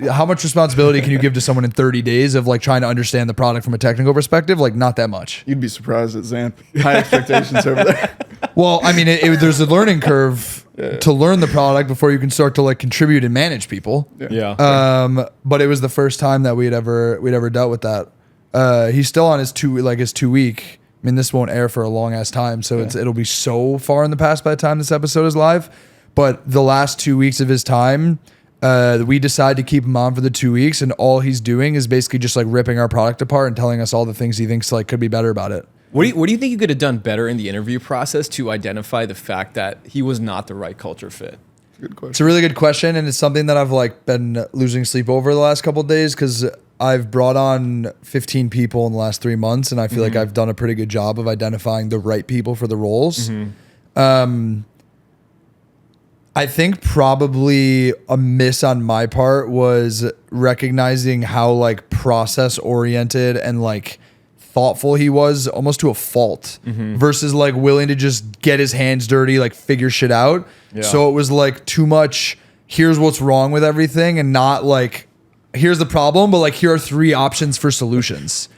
how much responsibility can you give to someone in 30 days of like trying to understand the product from a technical perspective? Like not that much. You'd be surprised at Zamp. High expectations over there. Well, I mean, there's a learning curve to learn the product before you can start to like contribute and manage people. Yeah. But it was the first time that we'd ever dealt with that. He's still on his 2 week. I mean, this won't air for a long ass time, so it'll be so far in the past by the time this episode is live. But the last 2 weeks of his time, we decided to keep him on for the 2 weeks, and all he's doing is basically just like ripping our product apart and telling us all the things he thinks like could be better about it. What do you think you could have done better in the interview process to identify the fact that he was not the right culture fit? Good question. It's a really good question, and it's something that I've like been losing sleep over the last couple of days because I've brought on 15 people in the last 3 months, and I feel like I've done a pretty good job of identifying the right people for the roles. I think probably a miss on my part was recognizing how like process oriented and like thoughtful he was almost to a fault versus like willing to just get his hands dirty, like figure shit out. Yeah. So it was like too much, here's what's wrong with everything and not like, here's the problem, but like here are 3 options for solutions.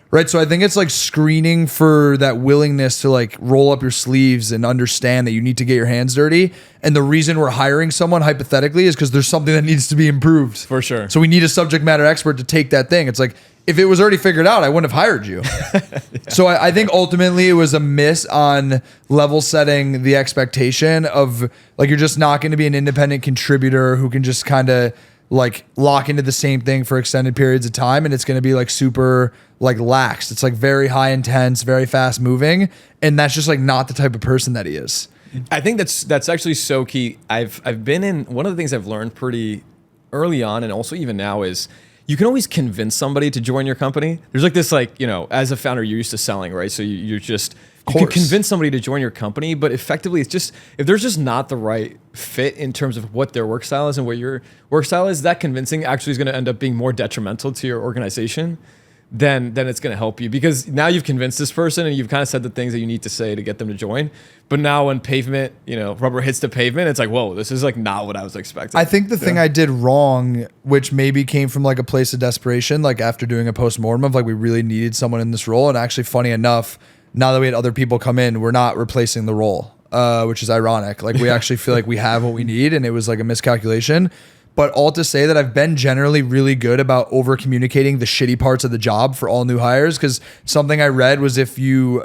Right. So I think it's like screening for that willingness to like roll up your sleeves and understand that you need to get your hands dirty. And the reason we're hiring someone hypothetically is because there's something that needs to be improved. For sure. So we need a subject matter expert to take that thing. It's like, if it was already figured out, I wouldn't have hired you. So I think ultimately it was a miss on level setting the expectation of like, you're just not going to be an independent contributor who can just kind of like lock into the same thing for extended periods of time. And it's going to be like super like lax. It's like very high intense, very fast moving. And that's just like not the type of person that he is. I think that's actually so key. I've been in, one of the things I've learned pretty early on and also even now is you can always convince somebody to join your company. There's like this, like, as a founder, you're used to selling, right? So you can convince somebody to join your company, but effectively it's just, if there's just not the right fit in terms of what their work style is and what your work style is, that convincing actually is going to end up being more detrimental to your organization than it's going to help you, because now you've convinced this person and you've kind of said the things that you need to say to get them to join. But now when pavement, rubber hits the pavement, it's like, whoa, this is like not what I was expecting. I think the thing I did wrong, which maybe came from like a place of desperation, like after doing a postmortem of like, we really needed someone in this role. And actually, funny enough, now that we had other people come in, we're not replacing the role, which is ironic. Like we actually feel like we have what we need, and it was like a miscalculation. But all to say that I've been generally really good about over communicating the shitty parts of the job for all new hires. Because something I read was, if you,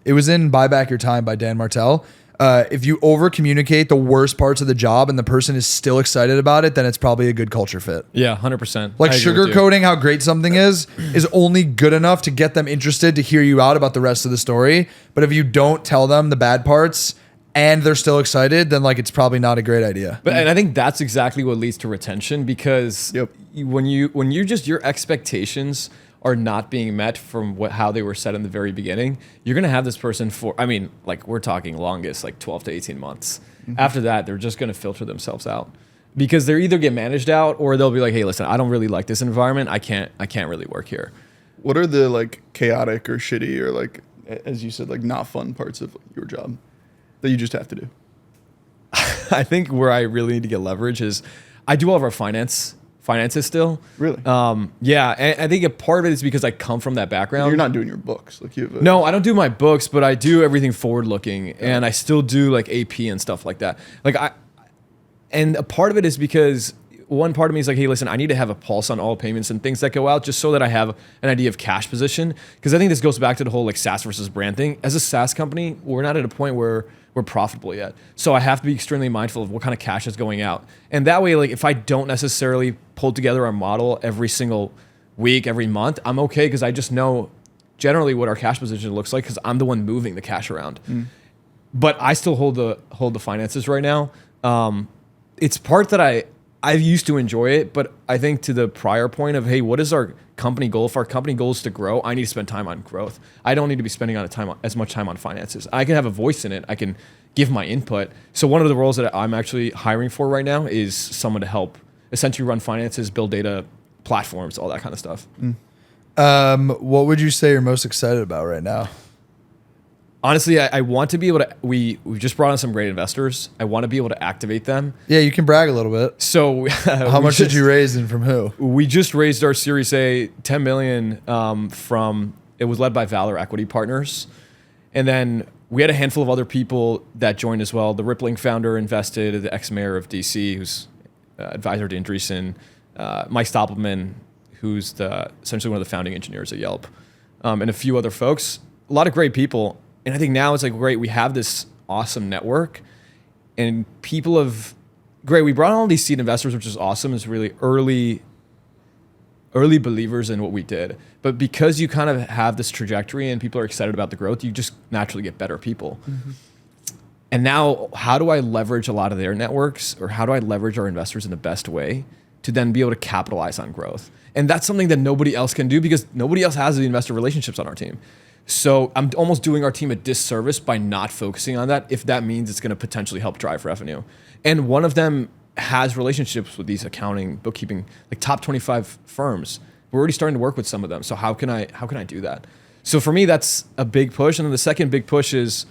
it was in Buy Back Your Time by Dan Martell. If you over communicate the worst parts of the job and the person is still excited about it, then it's probably a good culture fit. Yeah, 100%. Like sugarcoating how great something is only good enough to get them interested to hear you out about the rest of the story. But if you don't tell them the bad parts and they're still excited, then like it's probably not a great idea. And I think that's exactly what leads to retention, because when you just, your expectations are not being met from how they were set in the very beginning, you're gonna have this person for, I mean, like we're talking longest, like 12 to 18 months. Mm-hmm. After that, they're just gonna filter themselves out, because they're either get managed out or they'll be like, hey, listen, I don't really like this environment. I can't really work here. What are the like chaotic or shitty or like, as you said, like not fun parts of your job that you just have to do? I think where I really need to get leverage is, I do all of our finances still. Really? Yeah. And I think a part of it is because I come from that background. You're not doing your books. Like you have No, I don't do my books, but I do everything forward looking, and I still do like AP and stuff like that. And a part of it is because one part of me is like, hey, listen, I need to have a pulse on all payments and things that go out, just so that I have an idea of cash position. Because I think this goes back to the whole like SaaS versus brand thing. As a SaaS company, we're not at a point where we're profitable yet. So I have to be extremely mindful of what kind of cash is going out. And that way, like if I don't necessarily pull together our model every single week, every month, I'm okay, because I just know generally what our cash position looks like, because I'm the one moving the cash around. But I still hold the finances right now. It's part that I used to enjoy it, but I think to the prior point of, hey, what is our company goal? If our company goal is to grow, I need to spend time on growth. I don't need to be spending as much time on finances. I can have a voice in it. I can give my input. So one of the roles that I'm actually hiring for right now is someone to help essentially run finances, build data platforms, all that kind of stuff. What would you say you're most excited about right now? Honestly, I want to be able to, we just brought on some great investors. I want to be able to activate them. Yeah, you can brag a little bit. So how much did you raise and from who? We just raised our Series A, 10 million it was led by Valor Equity Partners. And then we had a handful of other people that joined as well. The Rippling founder invested, the ex-mayor of DC, who's advisor to Andreessen, Mike Stoppelman, who's essentially one of the founding engineers at Yelp, and a few other folks. A lot of great people. And I think now it's like, great, we have this awesome network, and people have, great, we brought on all these seed investors, which is awesome. It's really early believers in what we did. But because you kind of have this trajectory and people are excited about the growth, you just naturally get better people. Mm-hmm. And now, how do I leverage a lot of their networks, or how do I leverage our investors in the best way to then be able to capitalize on growth? And that's something that nobody else can do, because nobody else has the investor relationships on our team. So I'm almost doing our team a disservice by not focusing on that, if that means it's going to potentially help drive revenue. And one of them has relationships with these accounting, bookkeeping, like top 25 firms. We're already starting to work with some of them. So how can I do that? So for me, that's a big push. And then the second big push is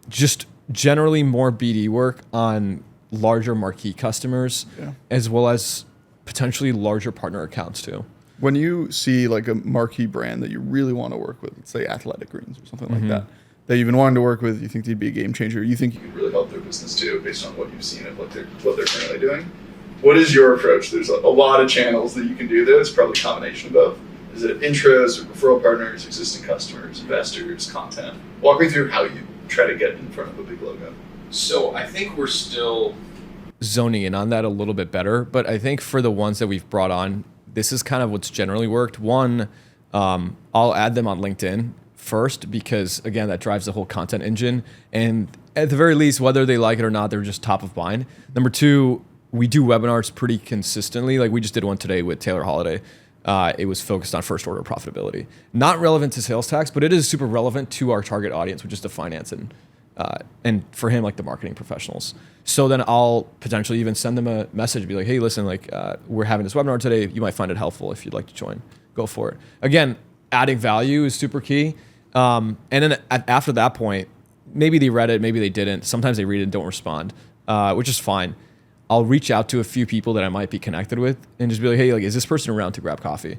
just generally more BD work on larger marquee customers, as well as potentially larger partner accounts too. When you see like a marquee brand that you really want to work with, let's say Athletic Greens or something like that you've been wanting to work with, you think they'd be a game changer, you think you could really help their business too, based on what you've seen of what they're currently doing. What is your approach? There's a lot of channels that you can do this, probably a combination of both. Is it intros or referral partners, existing customers, investors, content? Walk me through how you try to get in front of a big logo. So I think we're still zoning in on that a little bit better, but I think for the ones that we've brought on, this is kind of what's generally worked. One, I'll add them on LinkedIn first, because again, that drives the whole content engine. And at the very least, whether they like it or not, they're just top of mind. Number two, we do webinars pretty consistently. Like we just did one today with Taylor Holiday. It was focused on first order profitability. Not relevant to sales tax, but it is super relevant to our target audience, which is the finance and for him, like the marketing professionals. So then I'll potentially even send them a message, be like, hey, listen, like we're having this webinar today. You might find it helpful if you'd like to join. Go for it. Again, adding value is super key. And then after that point, maybe they read it, maybe they didn't. Sometimes they read it and don't respond, which is fine. I'll reach out to a few people that I might be connected with and just be like, hey, like, is this person around to grab coffee?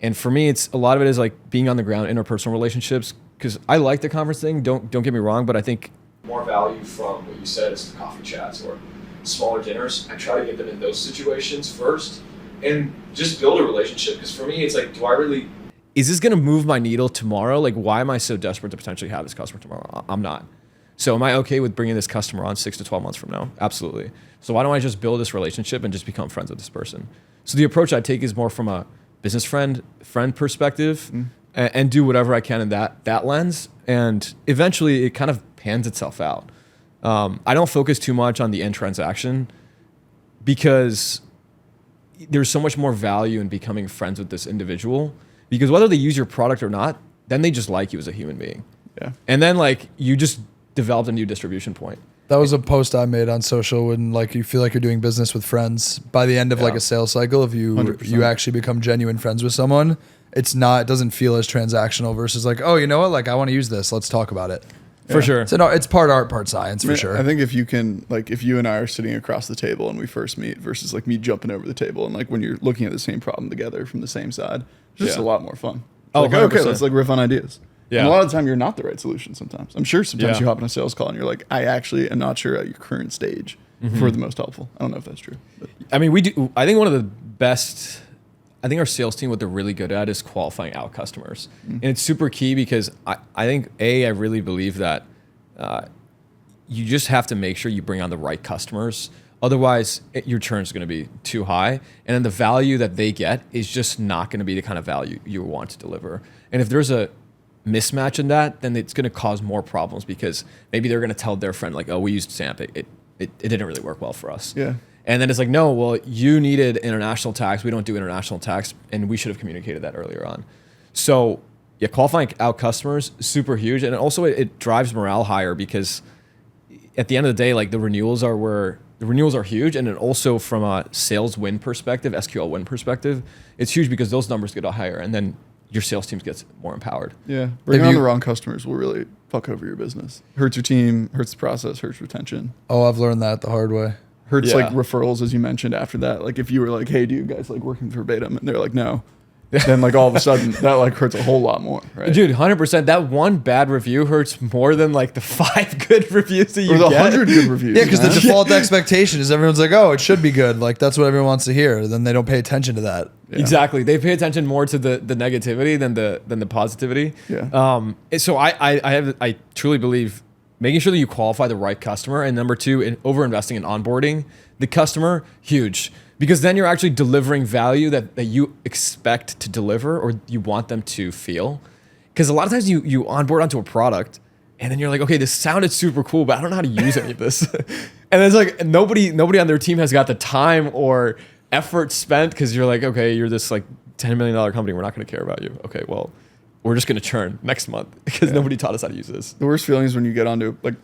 And for me, it's a lot of it is like being on the ground, interpersonal relationships, because I like the conference thing. Don't get me wrong, but I think more value from what you said is the coffee chats or smaller dinners. I try to get them in those situations first and just build a relationship. Because for me, it's like, is this going to move my needle tomorrow? Like, why am I so desperate to potentially have this customer tomorrow? I'm not. So am I okay with bringing this customer on 6 to 12 months from now? Absolutely. So why don't I just build this relationship and just become friends with this person? So the approach I take is more from a business friend perspective and do whatever I can in that lens. And eventually it kind of pans itself out. I don't focus too much on the end transaction because there's so much more value in becoming friends with this individual, because whether they use your product or not, then they just like you as a human being. Yeah. And then like you just developed a new distribution point. That was a post I made on social when like you feel like you're doing business with friends. By the end of like a sales cycle, if you 100%. actually become genuine friends with someone, it doesn't feel as transactional versus like, oh, you know what? Like I want to use this. Let's talk about it. For sure. So no, it's part art, part science I mean, for sure. I think if you can, like, if you and I are sitting across the table and we first meet versus like me jumping over the table and like when you're looking at the same problem together from the same side, it's just a lot more fun. Oh, Like, okay, 100%. let's like riff on ideas. Yeah. And a lot of the time you're not the right solution sometimes. I'm sure sometimes Yeah. you hop in a sales call and you're like, I actually am not sure at your current stage for the most helpful. I don't know if that's true. But. I mean, I think one of the best, I think our sales team, what they're really good at is qualifying out customers. And it's super key because I think, I really believe that you just have to make sure you bring on the right customers. Otherwise, your churn is going to be too high. And then the value that they get is just not going to be the kind of value you want to deliver. And if there's a mismatch in that, then it's going to cause more problems because maybe they're going to tell their friend like, oh, we used Zamp. It didn't really work well for us. Yeah. And then it's like, no, well, you needed international tax. We don't do international tax. And we should have communicated that earlier on. So yeah, qualifying out customers, super huge. And also it drives morale higher because at the end of the day, like the renewals are huge. And then also from a sales win perspective, SQL win perspective, it's huge because those numbers get higher and then your sales teams gets more empowered. Yeah. Bringing on the wrong customers will really fuck over your business. Hurts your team, hurts the process, hurts retention. Oh, I've learned that the hard way. Hurts Yeah. like referrals, as you mentioned after that. Like if you were like, hey, do you guys like working verbatim? And they're like, no. Then like all of a sudden that like hurts a whole lot more, right? Dude, 100%. That one bad review hurts more than like the 5 good reviews that you Or the get. 100 good reviews. Yeah, because the man. default expectation is everyone's like, oh, it should be good. Like that's what everyone wants to hear. Then they don't pay attention to that. Yeah. Exactly. They pay attention more to the negativity than the positivity. Yeah. So I truly believe making sure that you qualify the right customer, and number 2, over investing in onboarding the customer, huge. Because then you're actually delivering value that you expect to deliver or you want them to feel. Because a lot of times you onboard onto a product and then you're like, okay, this sounded super cool, but I don't know how to use any of this. And it's like nobody on their team has got the time or effort spent because you're like, okay, you're this like $10 million company. We're not going to care about you. Okay, well, we're just going to churn next month because nobody taught us how to use this. The worst feeling is when you get onto like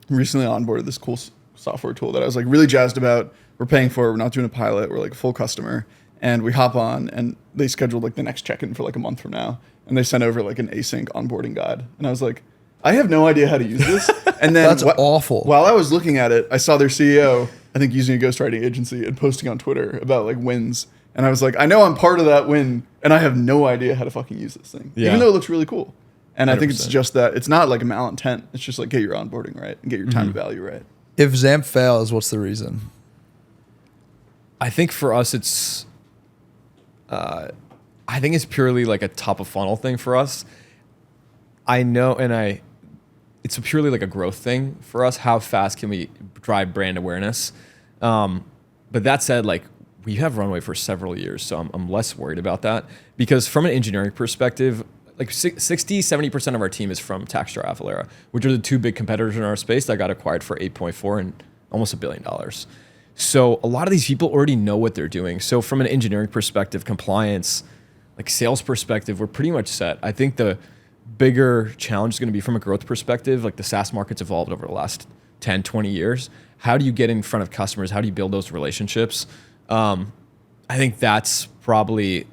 recently onboarded this cool software tool that I was like really jazzed about. We're paying for it. We're not doing a pilot. We're like a full customer. And we hop on and they scheduled like the next check-in for like a month from now. And they sent over like an async onboarding guide. And I was like, I have no idea how to use this. And then That's awful. While I was looking at it, I saw their CEO, I think using a ghostwriting agency and posting on Twitter about like wins. And I was like, I know I'm part of that win and I have no idea how to fucking use this thing. Yeah. Even though it looks really cool. And I think it's 100%. just that it's not like a malintent. It's just like get your onboarding right and get your time to value right. If Zamp fails, what's the reason? I think for us, it's purely like a top of funnel thing for us. I know, it's purely like a growth thing for us. How fast can we drive brand awareness? But that said, like we have runway for several years, so I'm less worried about that because from an engineering perspective, like 60-70% of our team is from Taxjar Alfieri, which are the 2 big competitors in our space that got acquired for 8.4 and almost $1 billion. So a lot of these people already know what they're doing. So from an engineering perspective, compliance, like sales perspective, we're pretty much set. I think the bigger challenge is going to be from a growth perspective. Like the SaaS market's evolved over the last 10, 20 years. How do you get in front of customers? How do you build those relationships? I think that's probably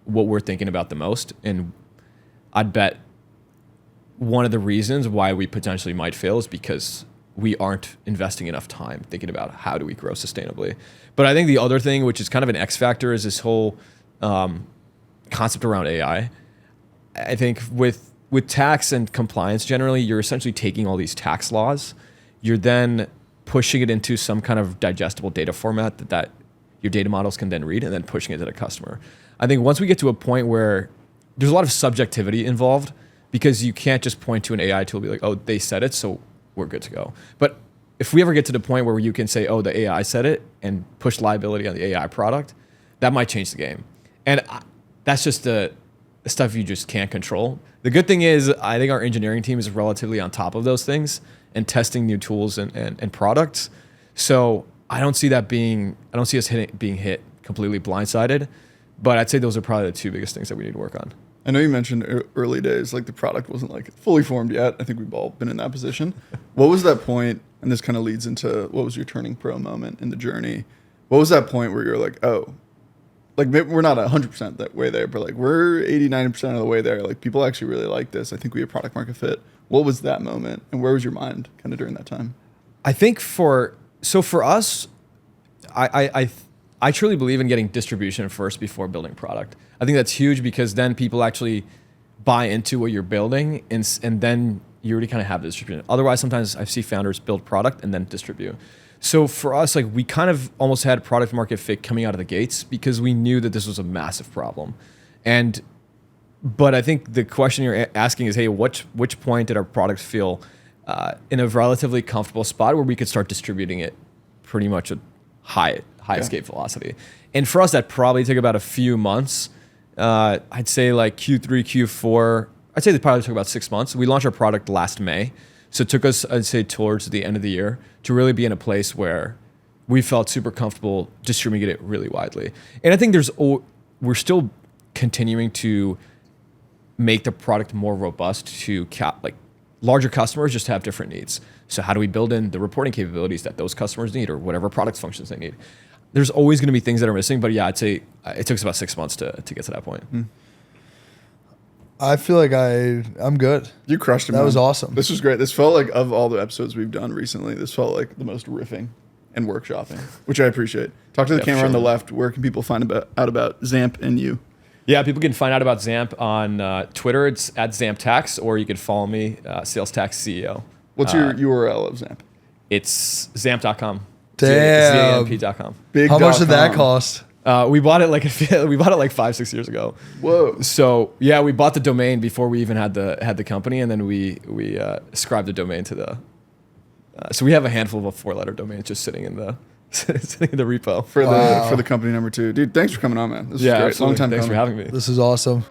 what we're thinking about the most. And I'd bet one of the reasons why we potentially might fail is because we aren't investing enough time thinking about how do we grow sustainably. But I think the other thing, which is kind of an X factor, is this whole concept around AI. I think with tax and compliance generally, you're essentially taking all these tax laws, you're then pushing it into some kind of digestible data format that your data models can then read, and then pushing it to the customer. I think once we get to a point where there's a lot of subjectivity involved, because you can't just point to an AI tool and be like, oh, they said it, so we're good to go. But if we ever get to the point where you can say, oh, the AI said it, and push liability on the AI product, that might change the game. And that's just the stuff you just can't control. The good thing is, I think our engineering team is relatively on top of those things and testing new tools and products. So I don't see us being hit completely blindsided. But I'd say those are probably the two biggest things that we need to work on. I know you mentioned early days, like the product wasn't like fully formed yet. I think we've all been in that position. What was that point? And this kind of leads into what was your turning pro moment in the journey? What was that point where you're like, oh, like maybe we're not 100% that way there, but like we're 80, 90% of the way there. Like people actually really like this. I think we have product market fit. What was that moment? And where was your mind kind of during that time? I think for us, I truly believe in getting distribution first before building product. I think that's huge because then people actually buy into what you're building, and then you already kind of have the distribution. Otherwise, sometimes I see founders build product and then distribute. So for us, like we kind of almost had product market fit coming out of the gates because we knew that this was a massive problem. But I think the question you're asking is, hey, which point did our product feel in a relatively comfortable spot where we could start distributing it pretty much at high escape velocity? And for us, that probably took about a few months. I'd say like Q3, Q4. I'd say that probably took about 6 months. We launched our product last May. So it took us, I'd say, towards the end of the year to really be in a place where we felt super comfortable distributing it really widely. And I think we're still continuing to make the product more robust to larger customers just have different needs. So how do we build in the reporting capabilities that those customers need or whatever product functions they need? There's always going to be things that are missing, but yeah, I'd say it took us about 6 months to get to that point. I feel like I'm good. You crushed it, That man. was awesome. This was great. This felt like, of all the episodes we've done recently, this felt like the most riffing and workshopping, which I appreciate. Talk to the camera on the left. Where can people find out about Zamp and you? Yeah, people can find out about Zamp on Twitter. It's at ZampTax, or you can follow me, Sales Tax CEO. What's your URL of Zamp? It's zamp.com. Damn. ZAMP.com. How much did that cost? We bought it like 5-6 years ago. Whoa. So yeah, we bought the domain before we even had the company, and then we ascribed the domain to the. So we have a handful of 4-letter domains just sitting in the repo For the company number 2. Dude, thanks for coming on, man. This is great. Absolutely. Long time Thanks coming. for having me. This is awesome.